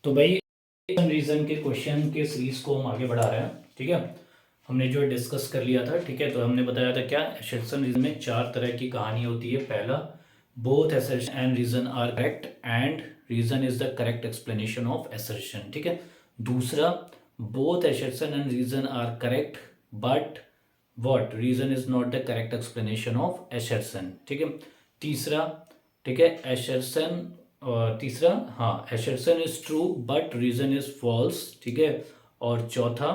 तो भाई रीजन के क्वेश्चन के सीरीज को हम आगे बढ़ा रहे हैं। ठीक है, हमने जो डिस्कस कर लिया था। ठीक है, तो हमने बताया था क्या, एसर्शन रीजन में चार तरह की कहानी होती है। पहला, both assertion and reason are correct and reason is the correct explanation of assertion. ठीक है। दूसरा, both assertion and reason are correct but what reason is not the correct explanation of assertion. ठीक है। तीसरा, ठीक है, एसर्शन, और तीसरा, हाँ, assertion is true but reason is false. ठीक है। और चौथा,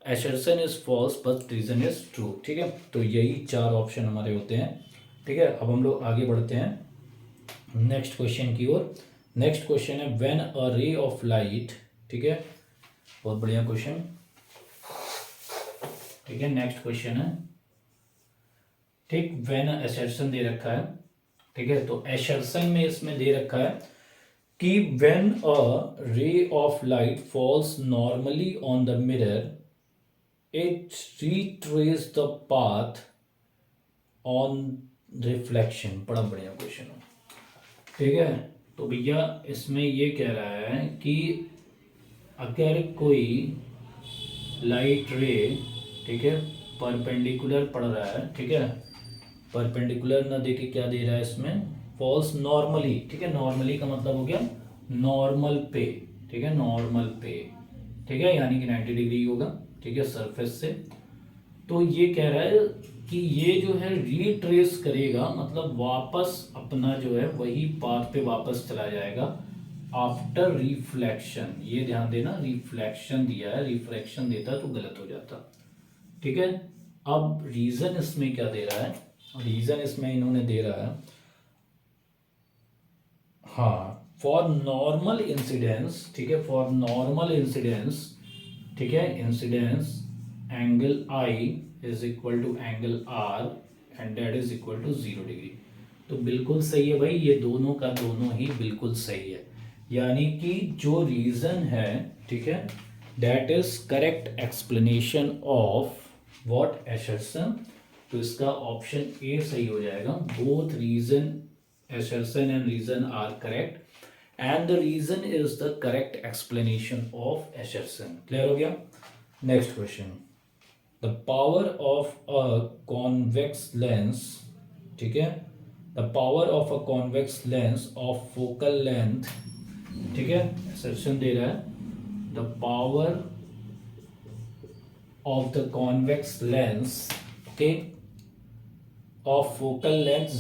assertion is false but reason is true. ठीक है, तो यही चार ऑप्शन हमारे होते हैं। ठीक है, अब हम लोग आगे बढ़ते हैं नेक्स्ट क्वेश्चन की ओर। नेक्स्ट क्वेश्चन है when a ray of light. ठीक है, बहुत बढ़िया क्वेश्चन। ठीक है, नेक्स्ट क्वेश्चन है, ठीक, व्हेन एसर्शन दे रखा है। ठीक है, तो एसर्शन में इसमें दे रखा है कि when a ray of light falls normally on the mirror it retrace the path on reflection. बड़ा बढ़िया क्वेश्चन है। ठीक है, तो भैया इसमें ये कह रहा है कि अगर कोई लाइट रे, ठीक है, परपेंडिकुलर पड़ रहा है, ठीक है, परपेंडिकुलर ना देके क्या दे रहा है इसमें, फॉल्स नॉर्मली। ठीक है, नॉर्मली का मतलब हो गया नॉर्मल पे। ठीक है, नॉर्मल पे, ठीक है, यानी कि 90 डिग्री होगा। ठीक है, सरफेस से। तो ये कह रहा है कि ये जो है रिट्रेस करेगा, मतलब वापस अपना जो है वही पाथ पे वापस चला जाएगा आफ्टर रिफ्लेक्शन। ये ध्यान देना, रिफ्लेक्शन दिया है, रिफ्लेक्शन देता तो गलत हो जाता। ठीक है, अब रीजन इसमें क्या दे रहा है, रीजन इसमें इन्होंने दे रहा है, हाँ, फॉर नॉर्मल इंसिडेंस। ठीक है, फॉर नॉर्मल इंसिडेंस, ठीक है, incidence angle I is equal to angle R and that is equal to 0 degree. तो बिल्कुल सही है भाई, ये दोनों का दोनों ही बिल्कुल सही है। यानी कि जो रीजन है, ठीक है, that is correct explanation of what assertion. तो इसका ऑप्शन ए सही हो जाएगा। Both reason, assertion and reason are correct and the reason is the correct explanation of assertion. Clear हो गया? Next question. The power of a convex lens, ठीक है, the power of a convex lens of focal length, ठीक है, assertion दे रहा है, the power of the convex lens, okay, of focal length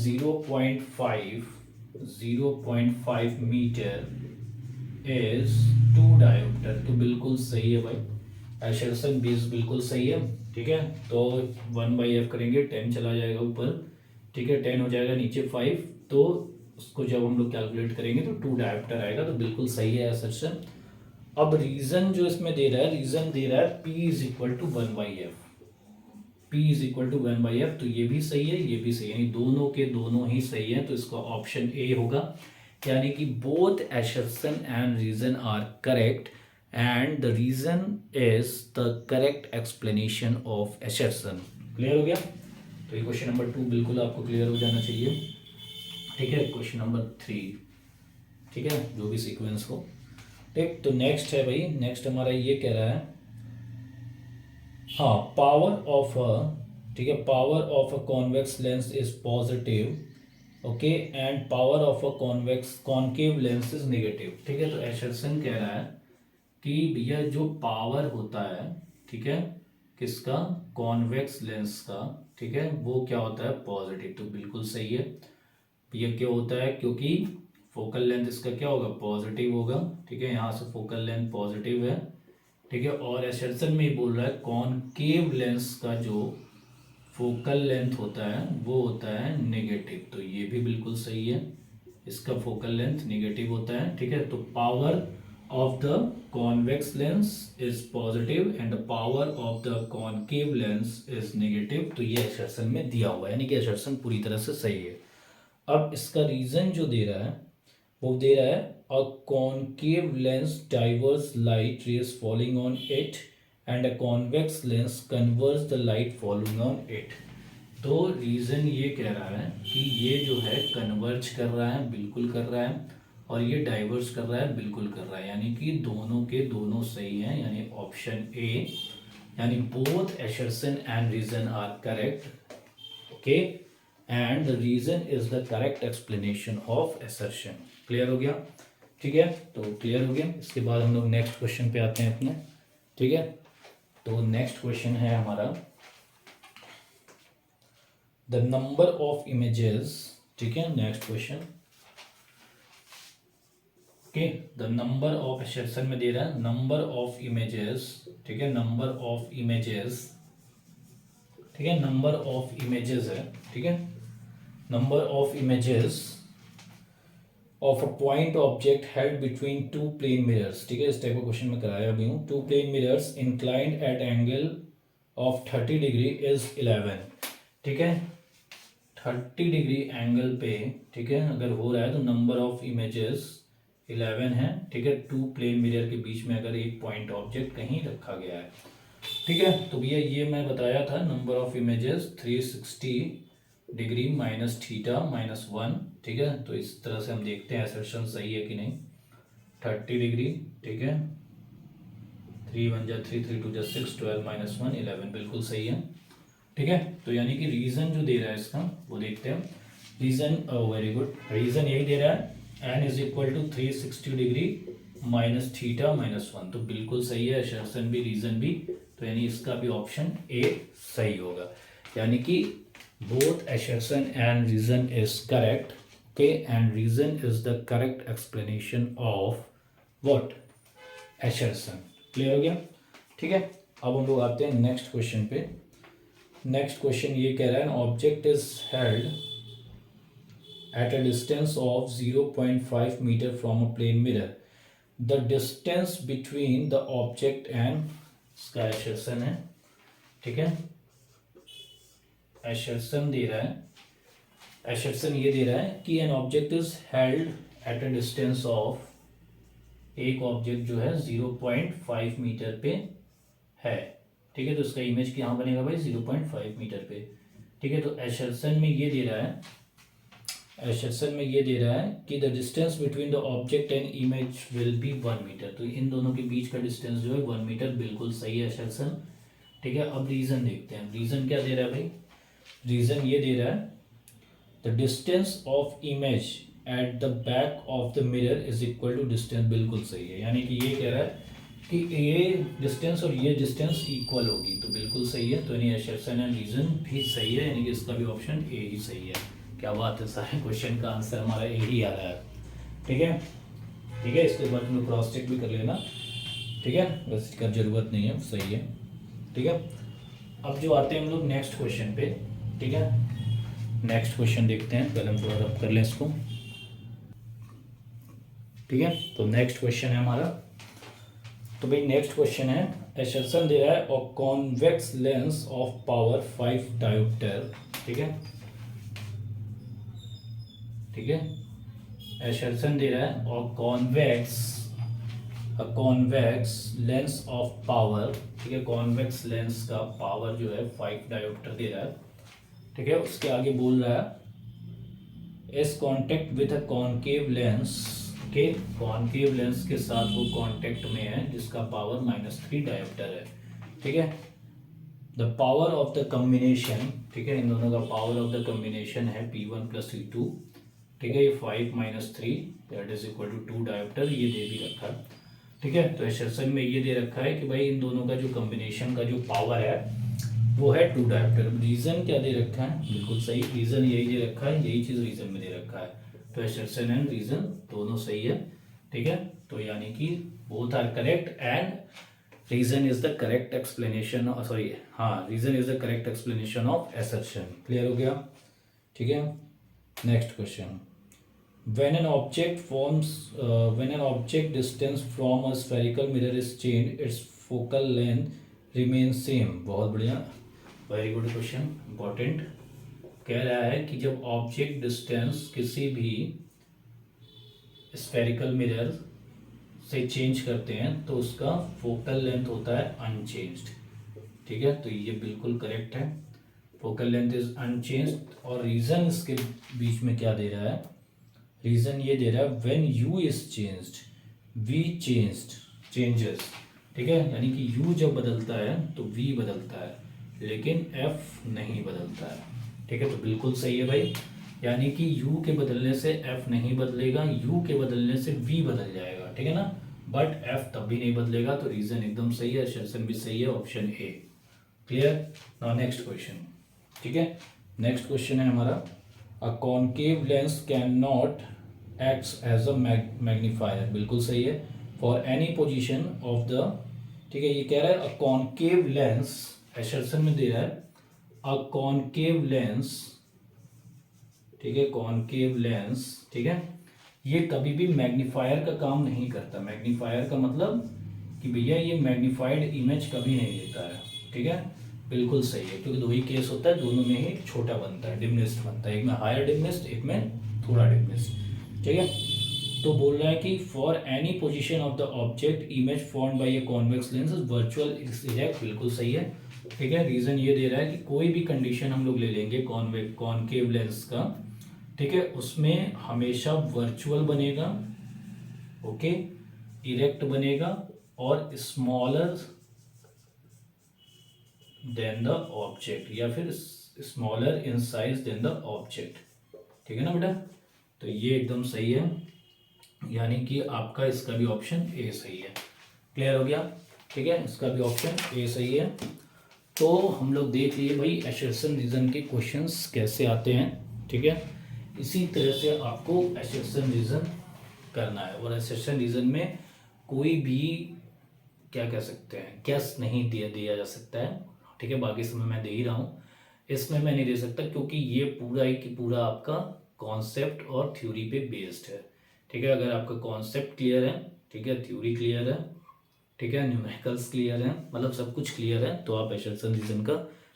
0.5 metre is 2 dioptre. तो बिल्कुल सही है भाई, एसर्शन बेस बिल्कुल सही है। ठीक है, तो 1/f करेंगे, 10 चला जाएगा ऊपर। ठीक है, 10 हो जाएगा नीचे 5, तो उसको जब हम लोग कैलकुलेट करेंगे तो 2 डायोप्टर आएगा। तो बिल्कुल सही है एसर्शन। अब रीजन जो इसमें दे रहा है, रीजन दे रहा है P is equal to 1/f। P is equal to 1/f, तो ये भी सही है, ये भी सही है, यानी दोनों के दोनों ही सही है। तो इसका ऑप्शन ए होगा, यानी कि both assertion and reason are correct and the reason is the correct explanation of assertion. Clear हो गया? तो ये क्वेश्चन नंबर 2 बिल्कुल आपको क्लियर हो जाना चाहिए। ठीक है, क्वेश्चन नंबर 3, ठीक है, जो भी सीक्वेंस हो। ठीक, तो नेक्स्ट है भाई, नेक्स्ट हमारा ये कह रहा है, हाँ, पावर ऑफ अ, ठीक है, power of a convex lens is positive, okay, and power of a convex concave lens is negative. ठीक है, तो एसर्शन कह रहा है कि भैया जो पावर होता है, ठीक है, किसका, कॉन्वेक्स लेंस का, ठीक है, वो क्या होता है, पॉजिटिव। तो बिल्कुल सही है भैया, क्या होता है, क्योंकि फोकल लेंथ इसका क्या होगा, पॉजिटिव होगा। ठीक है, यहाँ से फोकल लेंथ पॉजिटिव है। ठीक है, और एसर्शन में ही बोल रहा है कॉनकेव लेंस का जो फोकल लेंथ होता है वो होता है नेगेटिव। तो ये भी बिल्कुल सही है, इसका फोकल लेंथ नेगेटिव होता है। ठीक है, तो power of the convex lens is positive and the power of the concave lens is negative. तो ये एसर्शन में दिया हुआ है, यानी कि एसर्शन पूरी तरह से सही है। अब इसका रीजन जो दे रहा है, वो दे रहा है अ concave lens diverse light rays falling on it and a convex lens converse the light falling on it. तो रीजन ये कह रहा है कि ये जो है कन्वर्ज कर रहा है, बिल्कुल कर रहा है, और ये डाइवर्स कर रहा है, बिल्कुल कर रहा है, यानी कि दोनों के दोनों सही हैं, यानी ऑप्शन ए, यानी both assertion and reason are correct, okay, and the reason is the correct explanation of assertion. Clear हो गया? ठीक है, तो क्लियर हो गया। इसके बाद हम लोग नेक्स्ट क्वेश्चन पे आते हैं अपने। ठीक है, तो नेक्स्ट क्वेश्चन है हमारा द नंबर ऑफ इमेजेस। ठीक है, next question, okay, the number of section में दे रहा है नंबर ऑफ इमेजेस। ठीक है, नंबर ऑफ इमेजेस, ठीक है, नंबर ऑफ इमेजेस है, ठीक है, number of images of a point object held between two plane mirrors. ठीक है, इस टाइप का क्वेश्चन में कराया अभी हूँ। Two plane mirrors inclined at angle of 30 degree is 11। ठीक है, 30 डिग्री एंगल पे, ठीक है, अगर हो रहा है तो नंबर ऑफ इमेजेस 11 है। ठीक है, टू प्लेन मिरर के बीच में अगर एक पॉइंट ऑब्जेक्ट कहीं रखा गया है। ठीक है, तो भैया ये मैं बताया था number of images 360 degree minus theta minus 1। ठीक है, तो इस तरह से हम देखते हैं असर्शन सही है कि नहीं। 30 डिग्री, ठीक है, 3 1 जा 3 3 2 जा 6 12 माइनस 1 11, बिल्कुल सही है। ठीक है, तो यानी कि रीजन जो दे रहा है इसका वो देखते हैं। रीजन, वेरी गुड, रीजन यही दे रहा है, n is equal to 360 degree minus theta minus 1, तो बिल्कुल सही है, असर्शन भी रीजन भी, तो यानी इसका भी ऑप्शन ए सही होगा, यानी कि बोथ assertion and reason is correct, okay, and reason is the correct explanation of what, assertion. Clear हो गया? ठीक है, अब हम लोग आते हैं नेक्स्ट क्वेश्चन पे। नेक्स्ट क्वेश्चन ये कह रहा है object is held at a distance of 0.5 meter from a plane mirror. The distance between the object and इसका assertion है, ठीक है, assertion दे रहा है, assertion ये दे रहा है कि an object is held at a distance of, एक ऑब्जेक्ट जो है 0.5 मीटर पे है। ठीक है, तो इसका इमेज कहाँ बनेगा भाई, 0.5 मीटर पे। ठीक है, तो assertion में ये दे रहा है, असर्शन में ये दे रहा है कि the distance between the object and image will be 1 metre, तो इन दोनों के बीच का डिस्टेंस जो है 1 मीटर, बिल्कुल सही है असर्शन। ठीक है, अब रीजन देखते हैं, रीजन क्या दे रहा है भाई, रीजन ये दे रहा है the distance of image at the back of the mirror is equal to distance, बिल्कुल सही है, यानी कि ये कह रहा है कि ये डिस्टेंस और ये डिस्टेंस इक्वल होगी, तो बिल्कुल सही है, तो यानी असर्शन एंड रीजन भी सही है, यानी कि इसका भी ऑप्शन ए ही सही है। क्या बात है, सारे क्वेश्चन का आंसर हमारा यही आ रहा है। ठीक है, ठीक है, इसके बाद तुम क्रॉस चेक भी कर लेना। ठीक है, वैसे का जरूरत नहीं है, सही है। ठीक है, अब जो आते हैं हम लोग नेक्स्ट क्वेश्चन पे। ठीक है, नेक्स्ट क्वेश्चन देखते हैं, पहले हम थोड़ा रब कर लें इसको। ठीक है, तो नेक्स्ट क्वेश्चन है हमारा, तो भाई नेक्स्ट क्वेश्चन है, असर्शन दे रहा है और convex lens of power 5 dioptre. ठीक है, ठीक है, असर्शन दे रहा है और कॉन्वेक्स लेंस ऑफ पावर, ठीक है, कॉन्वेक्स लेंस का पावर जो है 5 डायोप्टर दे रहा है। ठीक है, उसके आगे बोल रहा है इस contact with a concave lens के, कॉनकेव लेंस के साथ वो कॉन्टेक्ट में है जिसका पावर -3 डायोप्टर है। ठीक है, the power of the combination, ठीक है, इन दोनों का पावर ऑफ द कॉम्बिनेशन है P1 + P2। ठीक है, ये 5 - 3 that is equal to 2 dioptre, ये दे भी रखा है। ठीक है, तो असर्शन में ये दे रखा है कि भाई इन दोनों का जो कॉम्बिनेशन का जो पावर है वो है 2 डायोप्टर। रीजन क्या दे रखा है, बिल्कुल सही, रीजन यही दे रखा है, यही चीज रीजन में दे रखा है, तो असर्शन एंड रीजन दोनों सही है। ठीक है, तो यानी कि both are correct and reason is the correct explanation, sorry हाँ, reason is the correct explanation of assertion. Clear हो गया? ठीक है, next question, when an object distance from a spherical mirror is changed, its focal length remains same। बहुत बढ़िया, very good question, important. कह रहा है कि जब ऑब्जेक्ट डिस्टेंस किसी भी स्फेरिकल मिरर से चेंज करते हैं तो उसका फोकल लेंथ होता है अनचेंज्ड। ठीक है, तो ये बिल्कुल करेक्ट है, फोकल लेंथ इज अनचेंज्ड। और रीजन इसके बीच में क्या दे रहा है, रीजन ये दे रहा है when you is changed we changes, ठीक है, यानी कि यू जब बदलता है तो वी बदलता है लेकिन एफ नहीं बदलता है, ठीक है। तो बिल्कुल सही है भाई, यानी कि यू के बदलने से एफ नहीं बदलेगा, यू के बदलने से वी बदल जाएगा, ठीक है ना, बट एफ तब भी नहीं बदलेगा। तो रीजन एकदम सही है, सेशन भी सही है, option A. Clear. Now next question, ठीक है। नेक्स्ट क्वेश्चन है हमारा, a concave lens can not acts as a magnifier, बिल्कुल सही है, for any position of the, ठीक है। ये कह रहा है अ कॉनकेव लेंस, एसर्शन में दे रहा है अ कॉनकेव लेंस, ठीक है, कॉनकेव लेंस, ठीक है, ये कभी भी मैग्नीफायर का काम नहीं करता। मैग्नीफायर का मतलब कि भैया ये मैग्नीफाइड इमेज कभी नहीं देता है, ठीक है, बिल्कुल सही है, क्योंकि दो ही केस होता है, दोनों में ही छोटा बनता है, डिमनेस्ट बनता है, एक में हायर डिमनेस्ट, एक में थोड़ा डिमनेस्ट, ठीक है। तो बोल रहा है कि for any position of the object image formed by a convex lens virtual erect, बिल्कुल सही है, ठीक है। रीजन ये दे रहा है कि कोई भी कंडीशन हम लोग ले लेंगे कॉनकेव लेंस का, ठीक है, उसमें हमेशा वर्चुअल बनेगा, ओके, इरेक्ट बनेगा और स्मॉलर देन द ऑब्जेक्ट, या फिर smaller in size than the object, ठीक है ना बेटा। तो ये एकदम सही है, यानी कि आपका इसका भी ऑप्शन ए सही है। क्लियर हो गया, ठीक है, इसका भी ऑप्शन ए सही है। तो हम लोग देख लिए भाई एसर्शन रीजन के क्वेश्चंस कैसे आते हैं, ठीक है। इसी तरह से आपको एसर्शन रीजन करना है, और एसर्शन रीजन में कोई भी क्या कह सकते हैं गेस नहीं दिया जा सकता है, ठीक है। बाकी समय मैं दे ही रहा हूँ, इसमें मैं नहीं दे सकता क्योंकि ये पूरा ही कि पूरा आपका कॉन्सेप्ट और थ्योरी पे बेस्ड है, ठीक है। अगर आपका कॉन्सेप्ट क्लियर है, ठीक है, थ्योरी क्लियर है, ठीक है, न्यूमेरिकल्स क्लियर है, मतलब सब कुछ क्लियर है, तो आप एसर्शन रीजन का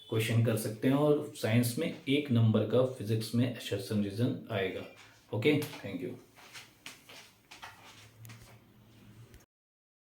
क्वेश्चन कर सकते हैं, और साइंस में 1 नंबर का फिजिक्स में एसर्शन रीजन आएगा। Okay, thank you.